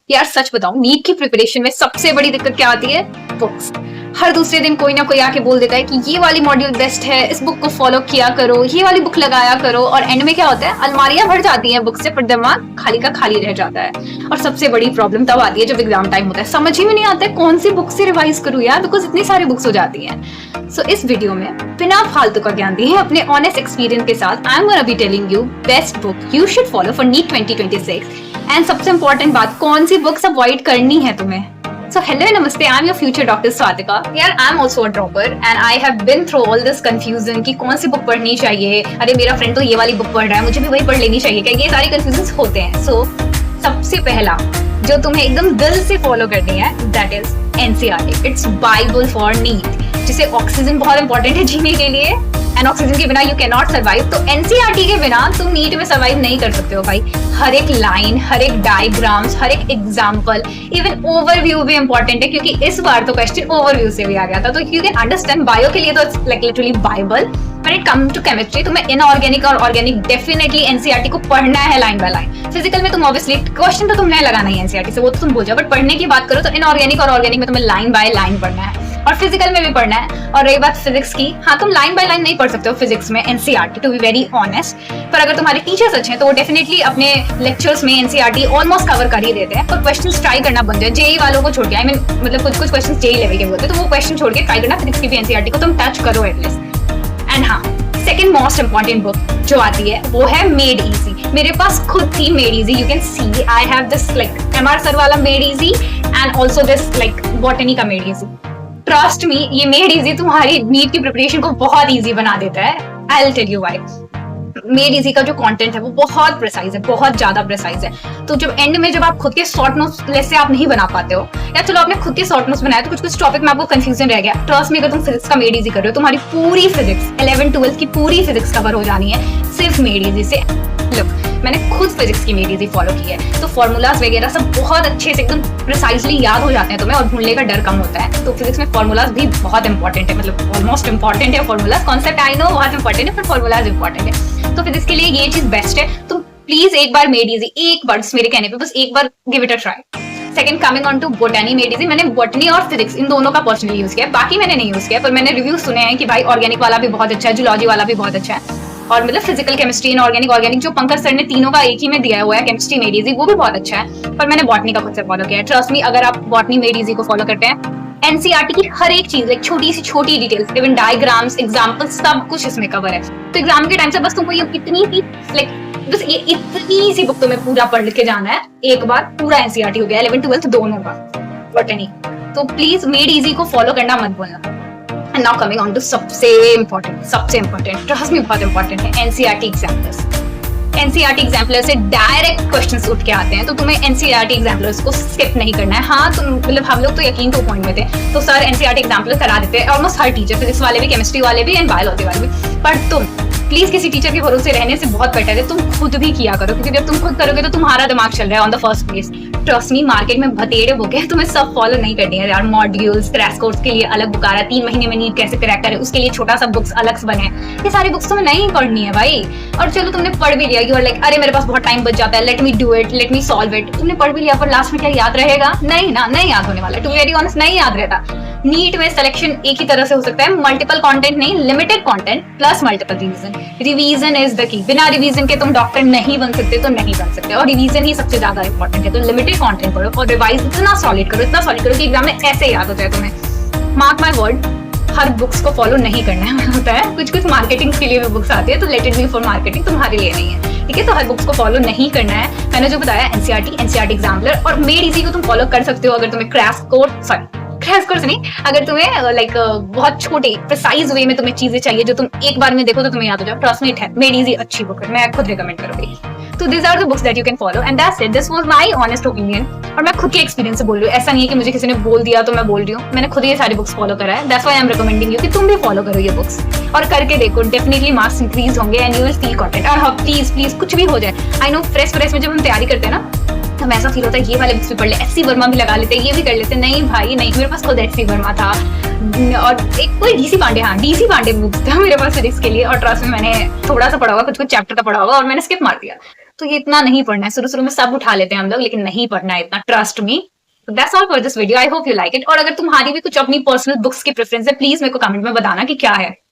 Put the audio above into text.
यार सच बताऊं, नीट की प्रिपरेशन में सबसे बड़ी दिक्कत क्या आती है? बुक्स। हर दूसरे दिन कोई ना कोई आके बोल देता है कि ये वाली मॉड्यूल बेस्ट है, इस बुक को फॉलो किया करो, ये वाली बुक लगाया करो, और एंड में क्या होता है, अलमारियां भर जाती हैं बुक से, पर दिमाग खाली का खाली रह जाता है। और सबसे बड़ी प्रॉब्लम तब आती है जब एग्जाम टाइम होता है, समझ ही में नहीं आता है कौन सी बुक से रिवाइज करूं यार, बिकॉज इतनी सारी बुक्स हो जाती हैं। सो इस वीडियो में बिना फालतू का ज्ञान दिए अपने ऑनेस्ट एक्सपीरियंस के साथ I am gonna be telling you best book you should follow for NEET 2026 and सबसे इंपॉर्टेंट बात, कौन सी बुक्स अवॉइड करनी है तुम्हें। So hello, namaste. I'm your future Dr. Swatika. यार I'm also a dropper and I have been through all this confusion कि कौन सी book पढ़नी चाहिए, अरे मेरा फ्रेंड तो ये वाली बुक पढ़ रहा है, मुझे भी वही पढ़ लेनी चाहिए क्या, ये सारे कंफ्यूजन होते हैं। So सबसे पहला जो तुम्हें एकदम दिल से फॉलो करनी है that is NCERT. It's Bible for NEET. जिसे ऑक्सीजन बहुत इंपॉर्टेंट है जीने के लिए एंड ऑक्सीजन के बिना यू कैन नॉट सर्वाइव। तो एनसीईआरटी के बिना तुम नीट में सर्वाइव नहीं कर सकते हो भाई। हर एक लाइन, हर एक डायग्राम्स, हर एक एग्जांपल, इवन ओवरव्यू भी इंपॉर्टेंट है, क्योंकि इस बार तो क्वेश्चन ओवरव्यू से भी आ गया था। तो यू कैन अंडरस्टैंड, बायो के लिए तो it's like literally bible. When it comes to chemistry तुम्हें इनऑर्गेनिक और ऑर्गेनिक डेफिनेटली एनसीईआरटी को पढ़ना है लाइन बाय लाइन। फिजिकल में तुम ऑब्वियसली क्वेश्चन तो तुम्हें लगाना ही एनसीईआरटी से, वो तो तुम भूल जाओ, बट पढ़ने की बात करो तो इनऑर्गेनिक और ऑर्गेनिक में तुम्हें लाइन बाय लाइन पढ़ना है और फिजिकल में भी पढ़ना है। और रही बात फिजिक्स की, हाँ तुम लाइन बाय लाइन नहीं पढ़ सकते हो फिजिक्स में NCERT, to be very honest, पर अगर तुम्हारे टीचर्स अच्छे हैं तो वो डेफिनेटली अपने लेक्चर्स में एनसीईआरटी ऑलमोस्ट कवर कर ही देते हैं। पर क्वेश्चंस ट्राई करना बंद है, जेई वालों को छोड़ के, आई मीन मतलब कुछ कुछ क्वेश्चंस जेई लेवल के होते हैं, तो वो क्वेश्चन छोड़ के ट्राई करना फिजिक्स की भी एनसीईआरटी को तुम टच करो एटलीस्ट। एंड हाँ, सेकंड मोस्ट इंपॉर्टेंट बुक जो आती है वो है मेड इजी। मेरे पास खुद थी made easy, you can see I have this like MR sir वाला made easy and also this like botany का मेड इजी। ट्रस्ट मी, ये मेड इजी तुम्हारी नीट की प्रिपरेशन को बहुत इजी बना देता है। I will tell you why. Made easy का जो कंटेंट है वो बहुत प्रिसाइज है, बहुत ज्यादा प्रिसाइज है। तो जब एंड में जब आप खुद के शॉर्ट नोट्स जैसे आप नहीं बना पाते हो, या चलो आपने खुद के शॉर्ट नोट्स बनाया तो कुछ कुछ टॉपिक में आपको कंफ्यूजन रह गया, ट्रस्ट में अगर तुम फिजिक्स का मेड इजी कर रहे हो, तुम्हारी पूरी फिजिक्स 11 12 की पूरी फिजिक्स कवर हो जानी है सिर्फ मेड इजी से। लुक, मैंने खुद फिजिक्स की मेड इजी फॉलो की है, तो फॉर्मूलाज वगैरह सब बहुत अच्छे से एकदम प्रिसाइजली याद हो जाते हैं तुम्हें और भूलने का डर कम होता है। तो फिजिक्स में फॉर्मूलाज भी बहुत इंपॉर्टेंट है, मतलब ऑलमोस्ट इंपॉर्टेंट है फॉर्मूलाज। कॉन्सेप्ट आई नो बहुत इंपॉर्टेंट है, पर फॉर्मूलाज इंपॉर्टेंट है। तो फिजिक्स के लिए ये चीज बेस्ट है। तुम प्लीज एक बार मेड इजी, एक बार मेरे कहने पे बस एक बार give it a try. Second, coming on to botany made easy. मैंने बोटनी और फिजिक्स इन दोनों का पर्सनली यूज किया, बाकी मैंने नहीं यूज किया, पर मैंने रिव्यू सुने हैं कि भाई ऑर्गेनिक वाला भी बहुत अच्छा है, जूलॉजी वाला भी बहुत अच्छा है, और मतलब फिजिकल, केमिस्ट्री, ऑर्गेनिक जो पंकज सर ने तीनों का एक ही में दिया हुआ है, केमिस्ट्री मेड इजी, वो भी बहुत अच्छा है। पर मैंने बॉटनी का खुद से फॉलो किया है। ट्रस्ट मी, अगर आप बॉटनी मेड इजी को फॉलो करते हैं, एनसीईआरटी की हर एक चीज, एक छोटी सी छोटी डिटेल्स, इवन डायग्राम्स, एग्जांपल्स, सब कुछ इसमें कवर है। तो एग्जाम के टाइम से बस तुमको ये इतनी सी लाइक बस ये इतनी सी बुक तुम्हें पूरा पढ़ के जाना है, एक बार पूरा एनसीईआरटी हो गया 11 12 दोनों का बॉटनी। तो प्लीज मेड इजी को फॉलो करना मत भूलना। And now coming on to सबसे इम्पोर्टेंट, ट्रस्ट मी बहुत इम्पोर्टेंट है, एनसीईआरटी एग्जाम्पलर्स। एनसीईआरटी एग्जाम्पलर से डायरेक्ट क्वेश्चंस उठ के आते हैं, तो तुम्हें एनसीईआरटी एग्जाम्पलर्स को स्किप नहीं करना है। हाँ तुम मतलब हम लोग तो यकीन तो पॉइंट में थे, तो सर एनसीईआरटी एग्जाम्पलर करा देते हैं ऑलमोस्ट हर टीचर, फिजिक्स वाले भी, केमिस्ट्री वाले भी एंड बायोलॉजी वाले भी। पर तुम प्लीज किसी टीचर के भरोसे रहने से बहुत बेटर है तुम खुद भी किया करो, क्योंकि जब तुम खुद करोगे तो तुम्हारा दिमाग चल रहा है on the first place. Trust me, market में भतेड़े बुक है, तुम्हें सब फॉलो नहीं करनी है यार। मॉड्यूल्स, क्रैश कोर्स के लिए अलग बुक आ रहा है, 3 महीने में नीट कैसे क्रैक करे उसके लिए छोटा सा बुक्स अलग से बने, ये सारी बुक्स तुम्हें नहीं पढ़नी है भाई। और चलो तुमने पढ़ भी लिया, यू आर लाइक अरे मेरे पास बहुत टाइम बच जाता है, let me do it, let me solve it. तुमने पढ़ भी लिया, पर लास्ट में क्या याद रहेगा? नहीं ना, नहीं याद होने वाला, टू बी वेरी ऑनेस्ट नहीं याद रहता। नीट में सिलेक्शन एक ही तरह से हो सकता है, मल्टीपल कंटेंट नहीं, limited content plus multiple revision. Revision is the key. बिना रिवीजन के तुम डॉक्टर नहीं बन सकते, तो नहीं बन सकते, और रिवीजन ही सबसे ज्यादा इंपॉर्टेंट है। तो लिमिटेड कंटेंट पढ़ो और रिवाइज इतना सॉलिड करो कि एग्जाम में ऐसे याद हो जाए तुम्हें। Mark my word, her books को फॉलो नहीं करना है होता है, कुछ कुछ मार्केटिंग के लिए भी बुक्स आती है, तो let it be for marketing, तुम्हारे लिए नहीं है, ठीक है। तो हर बुक्स को फॉलो नहीं करना है। मैंने जो बताया एनसीईआरटी एग्जाम्पलर और मेड इजी को तुम फॉलो कर सकते हो अगर तुम्हें क्रैश कोर्स नहीं, अगर तुम्हें लाइक बहुत छोटे प्रिसाइज वे में तुम्हें चीजें चाहिए जो तुम एक बार में देखो तो तुम्हें याद हो जाए। ट्रस्ट मी, मेड इजी अच्छी बुक है, मैं खुद रिकमेंड करूंगी। तो this are the books that you can follow and that's it. This was my honest opinion, और मैं खुद के एक्सपीरियंस से बोल रही हूँ, ऐसा नहीं है कि मुझे किसी ने बोल दिया तो मैं बोल रही हूँ। मैंने खुद ये सारी बुक्स फॉलो करा है, that's why I am recommending you कि तुम भी फॉलो करो ये बुक्स और करके देखो, डेफिनेटली मार्क्स इंक्रीज होंगे and you will feel confident. और हाँ प्लीज कुछ भी हो जाए, आई नो फ्रेश में जब हम तैयारी करते हैं ना, हमें ऐसा फील होता है ये वाले बुक्स भी पढ़ ले, एससी वर्मा भी लगा लेते, ये भी कर लेते। नहीं भाई नहीं, मेरे पास खुद एससी वर्मा था और एक कोई डीसी पांडे बुक्स था मेरे पास फिजिक्स के लिए, और ट्रस्ट में मैंने थोड़ा सा पढ़ा होगा, कुछ चैप्टर का पढ़ा होगा और मैंने स्किप मार दिया। तो ये इतना नहीं पढ़ना है। शुरू-शुरू में सब उठा लेते हैं हम लोग, लेकिन नहीं पढ़ना है इतना, trust me. That's all for this video, I hope you like it. और अगर तुम्हारी भी कुछ अपनी पर्सनल बुक्स की प्रेफरेंस है, प्लीज मेरे को कमेंट में बताना कि क्या है।